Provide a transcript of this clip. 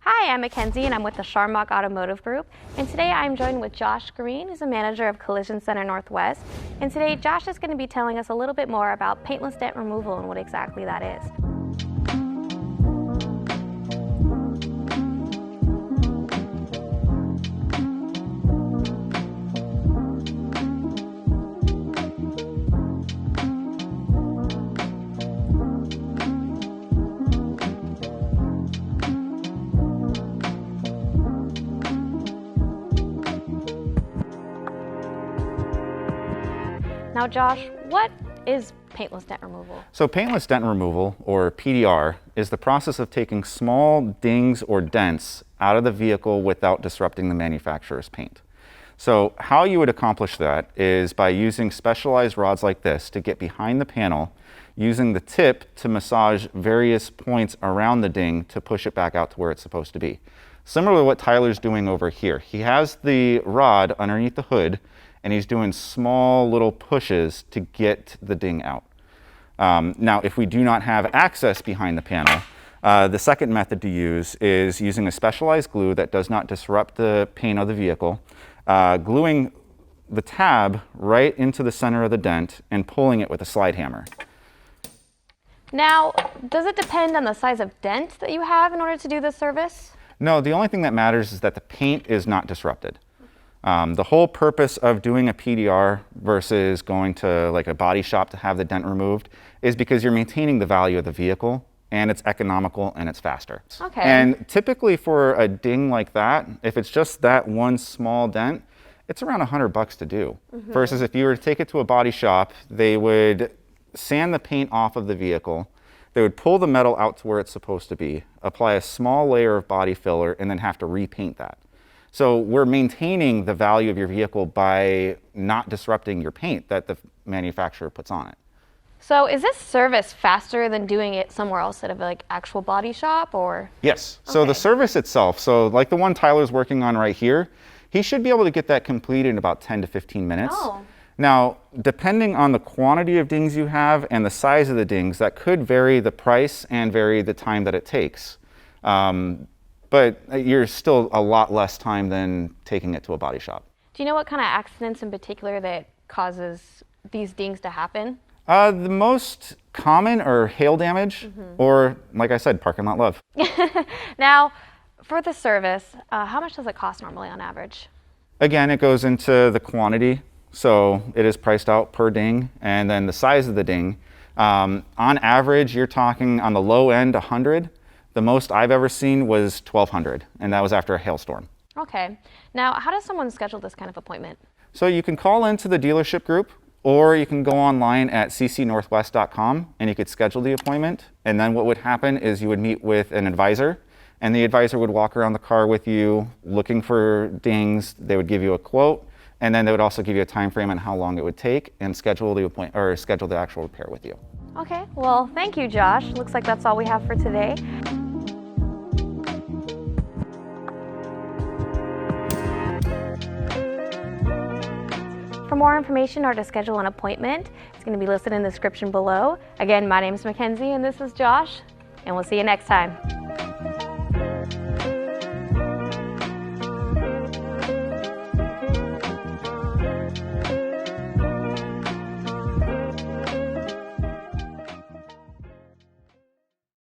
Hi, I'm Mackenzie and I'm with the Sharmach Automotive Group, and today I'm joined with Josh Green, who's a manager of Collision Center Northwest, and today Josh is going to be telling us a little bit more about paintless dent removal and what exactly that is. Now Josh, what is paintless dent removal? So paintless dent removal, or PDR, is the process of taking small dings or dents out of the vehicle without disrupting the manufacturer's paint. So how you would accomplish that is by using specialized rods like this to get behind the panel, using the tip to massage various points around the ding to push it back out to where it's supposed to be. Similar to what Tyler's doing over here. He has the rod underneath the hood and he's doing small little pushes to get the ding out. Now, if we do not have access behind the panel, the second method to use is using a specialized glue that does not disrupt the paint of the vehicle, gluing the tab right into the center of the dent and pulling it with a slide hammer. Now, does it depend on the size of dent that you have in order to do this service? No, the only thing that matters is that the paint is not disrupted. The whole purpose of doing a PDR versus going to like a body shop to have the dent removed is because you're maintaining the value of the vehicle, and it's economical and it's faster. Okay. And typically for a ding like that, if it's just that one small dent, it's around $100 to do. Versus if you were to take it to a body shop, they would sand the paint off of the vehicle, they would pull the metal out to where it's supposed to be, apply a small layer of body filler, and then have to repaint that. So we're maintaining the value of your vehicle by not disrupting your paint that the manufacturer puts on it. So is this service faster than doing it somewhere else at a like actual body shop, or? Yes, so the service itself, so like the one Tyler's working on right here, he should be able to get that completed in about 10 to 15 minutes. Oh. Now, depending on the quantity of dings you have and the size of the dings, that could vary the price and vary the time that it takes. But you're still a lot less time than taking it to a body shop. Do you know what kind of accidents in particular that causes these dings to happen? The most common are hail damage or, like I said, parking lot love. Now, for the service, how much does it cost normally on average? Again, it goes into the quantity. So it is priced out per ding, and then the size of the ding. On average, you're talking on the low end, 100. The most I've ever seen was 1,200, and that was after a hailstorm. Okay. Now, how does someone schedule this kind of appointment? So you can call into the dealership group, or you can go online at ccnorthwest.com, and you could schedule the appointment. And then what would happen is you would meet with an advisor, and the advisor would walk around the car with you, looking for dings. They would give you a quote, and then they would also give you a time frame on how long it would take, and schedule the actual repair with you. Okay. Well, thank you, Josh. Looks like that's all we have for today. For more information or to schedule an appointment, it's going to be listed in the description below. Again, my name is Mackenzie and this is Josh, and we'll see you next time.